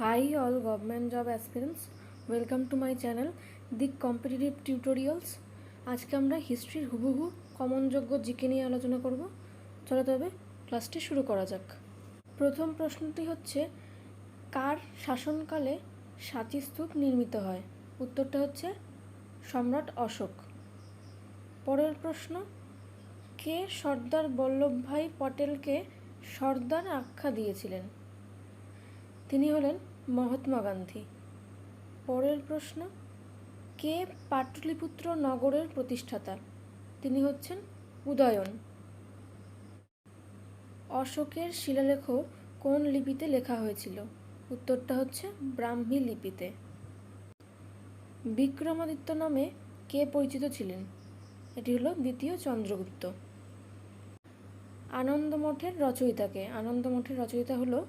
Hi all government job aspirants, welcome to my channel The Competitive Tutorials। আজকে আমরা হিস্ট্রির হুবহু কমনযোগ্য GK নিয়ে আলোচনা করব। চলো তবে ক্লাসটি শুরু করা যাক। প্রথম প্রশ্নটি হচ্ছে, কার শাসনকালে সাঁচি স্তূপ নির্মিত হয়? উত্তরটা হচ্ছে সম্রাট অশোক। পরের প্রশ্ন, কে সর্দার বল্লভভাই পটেলকে সর্দার আখ্যা দিয়েছিলেন? তিনি হলেন মহাত্মা গান্ধী। পরের প্রশ্ন, কে পাটলিপুত্র নগরের প্রতিষ্ঠাতা? তিনি হচ্ছেন উদয়ন। অশোকের শিলালেখ কোন লিপিতে লেখা হয়েছিল? উত্তরটা হচ্ছে ব্রাহ্মী লিপিতে। বিক্রমাদিত্য নামে কে পরিচিত ছিলেন? এটি হলো দ্বিতীয় চন্দ্রগুপ্ত। আনন্দমঠের রচয়িতাকে? আনন্দমঠের রচয়িতা হলো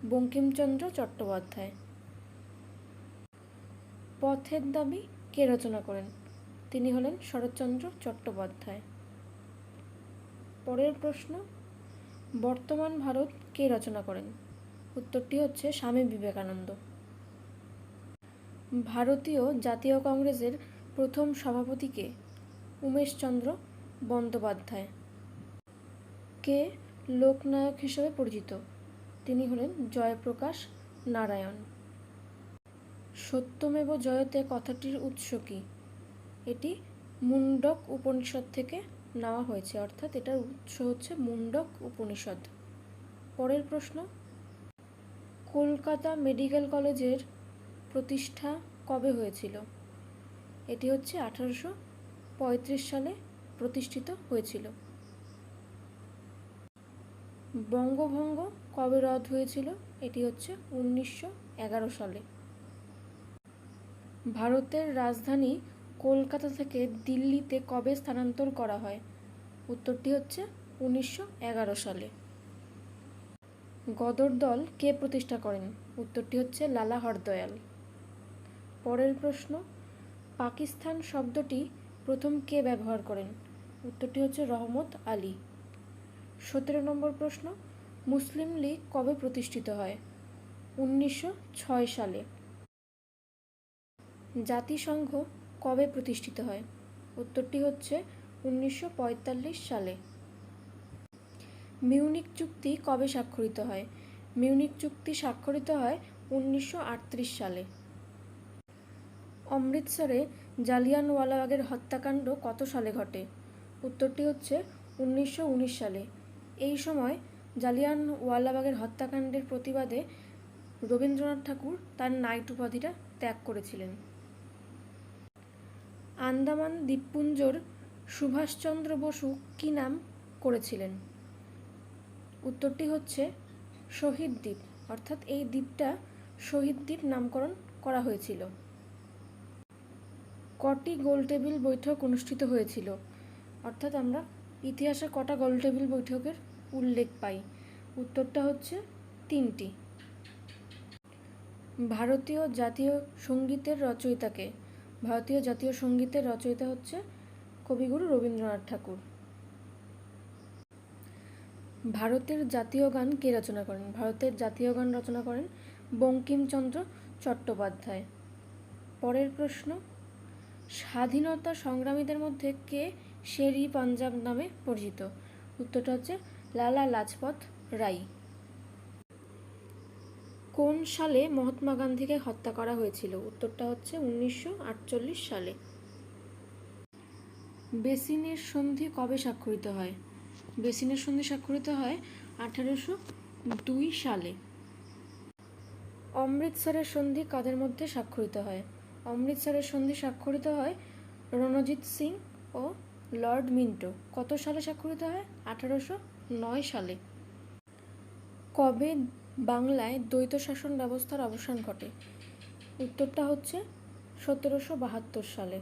বঙ্কিমচন্দ্র চট্টোপাধ্যায়। পথের দাবি কে রচনা করেন? তিনি হলেন শরৎচন্দ্র চট্টোপাধ্যায়। পরের প্রশ্ন, বর্তমান ভারত কে রচনা করেন? উত্তরটি হচ্ছে স্বামী বিবেকানন্দ। ভারতীয় জাতীয় কংগ্রেসের প্রথম সভাপতি কে? উমেশচন্দ্র বন্দ্যোপাধ্যায়। কে লোকনায়ক হিসেবে পরিচিত? তিনি হলেন জয়প্রকাশ নারায়ণ। সত্যমেব জয়তে কথাটির উৎস কী? এটি মুণ্ডক উপনিষদ থেকে নেওয়া হয়েছে, অর্থাৎ এটার উৎস হচ্ছে মুণ্ডক উপনিষদ। পরের প্রশ্ন, কলকাতা মেডিকেল কলেজের প্রতিষ্ঠা কবে হয়েছিল? এটি হচ্ছে 1835 সালে প্রতিষ্ঠিত হয়েছিল। বঙ্গভঙ্গ কবে রদ হয়েছিল? এটি হচ্ছে 1911 সালে। ভারতের রাজধানী কলকাতা থেকে দিল্লিতে কবে স্থানান্তর করা হয়? উত্তরটি হচ্ছে 1911 সালে। গদর দল কে প্রতিষ্ঠা করেন? উত্তরটি হচ্ছে লালা হরদয়াল। পরের প্রশ্ন, পাকিস্তান শব্দটি প্রথম কে ব্যবহার করেন? উত্তরটি হচ্ছে রহমত আলী। 17 নম্বর প্রশ্ন, মুসলিম লীগ কবে প্রতিষ্ঠিত হয়? 1906 সালে। জাতিসংঘ কবে প্রতিষ্ঠিত হয়? উত্তরটি হচ্ছে 1945 সালে। মিউনিক চুক্তি কবে স্বাক্ষরিত হয়? মিউনিক চুক্তি স্বাক্ষরিত হয় 1938 সালে। অমৃতসরে জালিয়ানওয়ালাবাগের হত্যাকাণ্ড কত সালে ঘটে? উত্তরটি হচ্ছে 1919 সালে। এই সময় জালিয়ানওয়ালাবাগের হত্যাকাণ্ডের প্রতিবাদে রবীন্দ্রনাথ ঠাকুর তার নাইট উপাধিটা ত্যাগ করেছিলেন। আন্দামান দ্বীপপুঞ্জর সুভাষচন্দ্র বসু কী নাম করেছিলেন? উত্তরটি হচ্ছে শহীদ দ্বীপ, অর্থাৎ এই দ্বীপটা শহীদ দ্বীপ নামকরণ করা হয়েছিল। কটি গোলটেবিল বৈঠক অনুষ্ঠিত হয়েছিল? অর্থাৎ আমরা ইতিহাসে কটা গোলটেবিল বৈঠকের উল্লেখ পাই? উত্তরটা হচ্ছে 3টি। ভারতীয় জাতীয় সঙ্গীতের রচয়িতাকে? ভারতীয় জাতীয় সঙ্গীতের রচয়িতা হচ্ছে কবিগুরু রবীন্দ্রনাথ ঠাকুর। ভারতের জাতীয় গান কে রচনা করেন? ভারতের জাতীয় গান রচনা করেন বঙ্কিমচন্দ্র চট্টোপাধ্যায়। পরের প্রশ্ন, স্বাধীনতা সংগ্রামীদের মধ্যে কে শের-ই পাঞ্জাব নামে পরিচিত? উত্তরটা হচ্ছে লালা লাজপত রায়। কোন সালে মহাত্মা গান্ধীকে হত্যা করা হয়েছিল? উত্তরটা হচ্ছে 1948 সালে। বেসিনের সন্ধি কবে স্বাক্ষরিত হয়? বেসিনের সন্ধি স্বাক্ষরিত হয় 1802 সালে। অমৃতসরের সন্ধি কাদের মধ্যে স্বাক্ষরিত হয়? অমৃতসরের সন্ধি স্বাক্ষরিত হয় রণজিৎ সিং ও লর্ড মিন্টো। কত সালে স্বাক্ষরিত হয়? 1809 সালে। কবে বাংলায় দ্বৈত শাসন ব্যবস্থার অবসান ঘটে? উত্তরটা হচ্ছে 1772 সালে।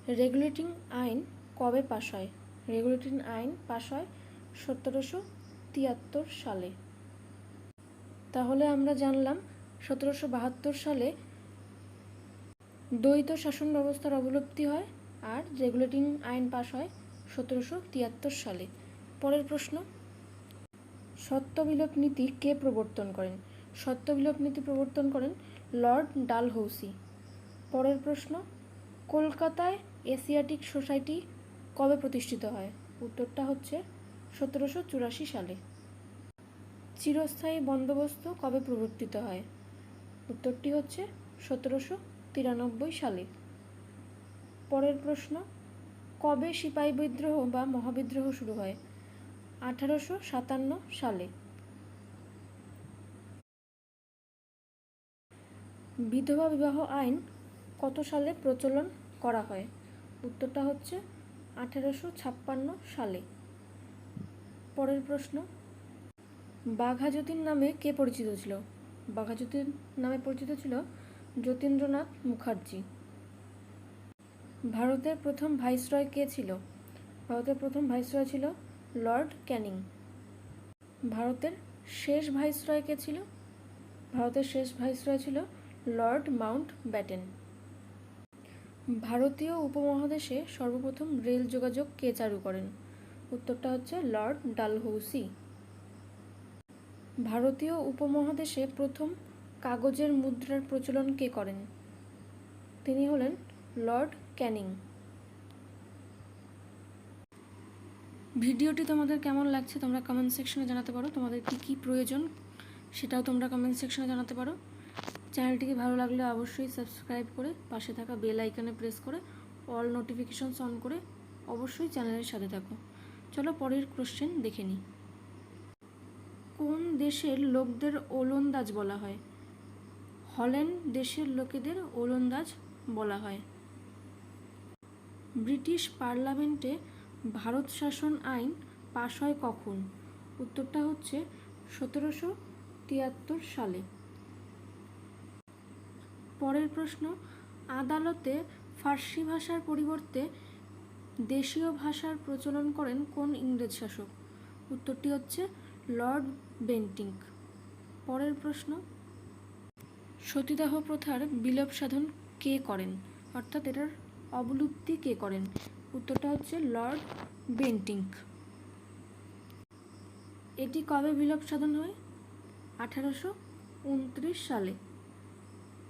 রেগুলেটিং আইন কবে পাশ হয়? রেগুলেটিং আইন পাশ হয় 1773 সালে। তাহলে আমরা জানলাম 1772 সালে দ্বৈত শাসন ব্যবস্থার অবলুপ্তি হয় আর রেগুলেটিং আইন পাশ হয় 1773 সালে। পরের প্রশ্ন, সত্যবিলোপ নীতি কে প্রবর্তন করেন? সত্যবিলোপ নীতি প্রবর্তন করেন লর্ড ডালহৌসি। পরের প্রশ্ন, কলকাতায় এশিয়াটিক সোসাইটি কবে প্রতিষ্ঠিত হয়? উত্তরটা হচ্ছে 1784 সালে। চিরস্থায়ী বন্দোবস্ত কবে প্রবর্তিত হয়? উত্তরটি হচ্ছে 1793 সালে। পরের প্রশ্ন, কবে সিপাহী বিদ্রোহ বা মহাবিদ্রোহ শুরু হয়? 1857 সালে। বিধবা বিবাহ আইন কত সালে প্রচলন করা হয়? উত্তরটা হচ্ছে 1856 সালে। পরের প্রশ্ন, বাঘা যতীন নামে কে পরিচিত ছিল? বাঘা যতীন নামে পরিচিত ছিল যতীন্দ্রনাথ মুখার্জি। ভারতের প্রথম ভাইসরয় কে ছিল? ভারতের প্রথম ভাইসরয় ছিল লর্ড ক্যানিং। ভারতের শেষ ভাইসরয় কে ছিল? ভারতের শেষ ভাইসরয় ছিল লর্ড মাউন্ট ব্যাটেন। ভারতীয় উপমহাদেশে সর্বপ্রথম রেল যোগাযোগ কে চালু করেন? উত্তরটা হচ্ছে লর্ড ডালহৌসি। ভারতীয় উপমহাদেশে প্রথম কাগজের মুদ্রার প্রচলন কে করেন? তিনি হলেন লর্ড ক্যানিং। ভিডিওটি তোমাদের কেমন লাগছে তোমরা কমেন্ট সেকশনে জানাতে পারো। তোমাদের কী প্রয়োজন সেটাও তোমরা কমেন্ট সেকশনে জানাতে পারো। চ্যানেলটিকে ভালো লাগলে অবশ্যই সাবস্ক্রাইব করে পাশে থাকা বেল আইকনে প্রেস করে অল নোটিফিকেশনস অন করে অবশ্যই চ্যানেলের সাথে থাকো। চলো পরের কোশ্চেন দেখে নিই। কোন দেশের লোকদের ওলন্দাজ বলা হয়? হল্যান্ড দেশের লোকেদের ওলন্দাজ বলা হয়। ব্রিটিশ পার্লামেন্টে ভারত শাসন আইন পাশ হয় কখন? উত্তরটা হচ্ছে 1773 সালে। পরের প্রশ্ন, আদালতে ফার্সি ভাষার পরিবর্তে দেশীয় ভাষার প্রচলন করেন কোন ইংরেজ শাসক? উত্তরটি হচ্ছে লর্ড বেন্টিঙ্ক। পরের প্রশ্ন, সতীদাহ প্রথার বিলোপ সাধন কে করেন, অর্থাৎ এটার অবলুপ্তি কে করেন? উত্তরটা হচ্ছে লর্ড বেন্টিঙ্ক। এটি কবে বিলোপ সাধন হয়? 1829 সালে।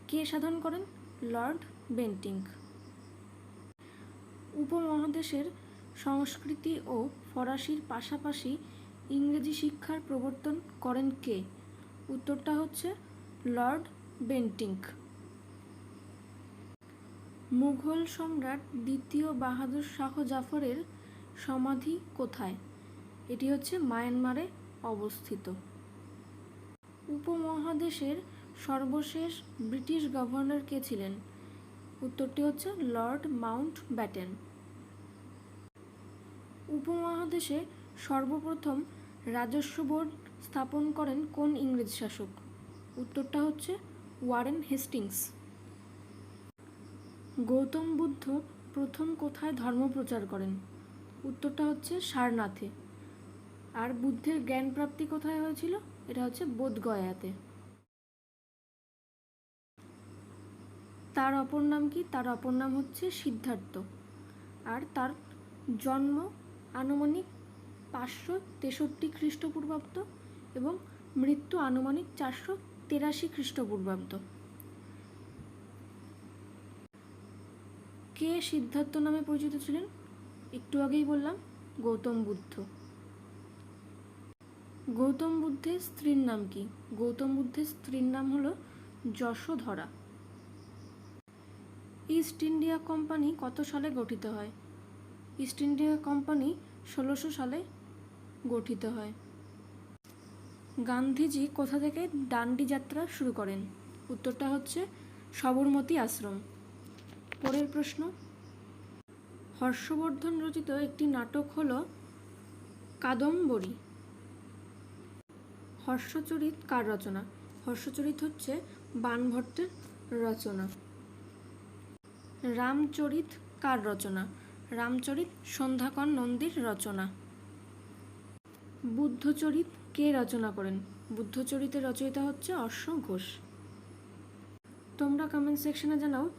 কে সাধন করেন? Lord Bentinck. উপমহাদেশের সংস্কৃতি ও ফরাসির পাশাপাশি ইংরেজি শিক্ষার প্রবর্তন করেন কে? উত্তরটা হচ্ছে লর্ড বেন্টিঙ্ক। মুঘল সম্রাট দ্বিতীয় বাহাদুর শাহ জাফরের সমাধি কোথায়? এটি হচ্ছে মায়ানমারে অবস্থিত। উপমহাদেশের সর্বশেষ ব্রিটিশ গভর্নর কে ছিলেন? উত্তরটি হচ্ছে লর্ড মাউন্ট ব্যাটেন। উপমহাদেশে সর্বপ্রথম রাজস্ব বোর্ড স্থাপন করেন কোন ইংরেজ শাসক? উত্তরটা হচ্ছে ওয়ারেন হেস্টিংস। গৌতম বুদ্ধ প্রথম কোথায় ধর্ম প্রচার করেন? উত্তরটা হচ্ছে সারনাথে। আর বুদ্ধের জ্ঞান প্রাপ্তি কোথায় হয়েছিল? এটা হচ্ছে বোধগয়াতে। তার অপর নাম কি? তার অপর নাম হচ্ছে সিদ্ধার্থ। আর তার জন্ম আনুমানিক 563 খ্রিস্টপূর্বাব্দ এবং মৃত্যু আনুমানিক 483 খ্রিস্টপূর্বাব্দ। কে সিদ্ধার্থ নামে পরিচিত ছিলেন? একটু আগেই বললাম, গৌতম বুদ্ধ। গৌতম বুদ্ধের স্ত্রীর নাম কি? গৌতম বুদ্ধের স্ত্রীর নাম হলো যশোধরা। ইস্ট ইন্ডিয়া কোম্পানি কত সালে গঠিত হয়? ইস্ট ইন্ডিয়া কোম্পানি 1600 সালে গঠিত হয়। গান্ধীজি কোথা থেকে ডান্ডি যাত্রা শুরু করেন? উত্তরটা হচ্ছে সবরমতী আশ্রম। পরের প্রশ্ন, হর্ষবর্ধন রচিত একটি নাটক হলো কাদম্বরী। হর্ষচরিত কার রচনা? হর্ষচরিত হচ্ছে বাণভট্টের রচনা। রামচরিত কার রচনা? রামচরিত সন্ধ্যাকর নন্দীর রচনা। বুদ্ধচরিত কে রচনা করেন? বুদ্ধচরিতের রচয়িতা হচ্ছে অশ্ব ঘোষ। তোমরা কমেন্ট সেকশনে জানাও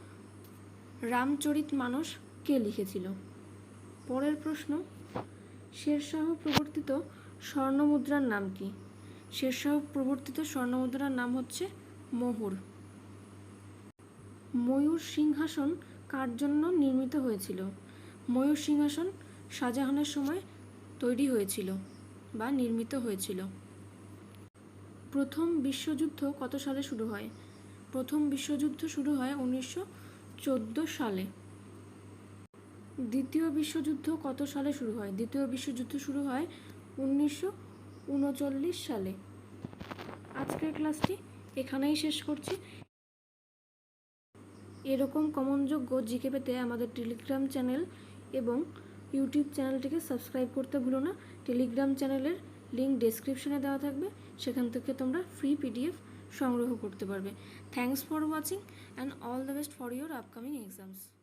রামচরিত মানস কে লিখেছিল। পরের প্রশ্ন, শেরশাহ প্রবর্তিত স্বর্ণমুদ্রার নাম কি? শেরশাহ প্রবর্তিত স্বর্ণমুদ্রার নাম হচ্ছে মোহর। ময়ূর সিংহাসন কার জন্য নির্মিত হয়েছিল? ময়ূর সিংহাসন শাহজাহানের সময় তৈরি হয়েছিল বা নির্মিত হয়েছিল। প্রথম বিশ্বযুদ্ধ কত সালে শুরু হয়? প্রথম বিশ্বযুদ্ধ শুরু হয় 1914 সালে। দ্বিতীয় বিশ্বযুদ্ধ কত সালে শুরু হয়? দ্বিতীয় বিশ্বযুদ্ধ শুরু হয় 1939 সালে। আজকের ক্লাসটি এখানেই শেষ করছি। এরকম কমনযোগ্য জিকে পেতে আমাদের টেলিগ্রাম চ্যানেল এবং ইউটিউব চ্যানেলটিকে সাবস্ক্রাইব করতে ভুলো না। টেলিগ্রাম চ্যানেলের লিঙ্ক ডেসক্রিপশনে দেওয়া থাকবে, সেখান থেকে তোমরা ফ্রি পিডিএফ সংগ্রহ করতে পারবে। Thanks for watching and all the best for your upcoming exams.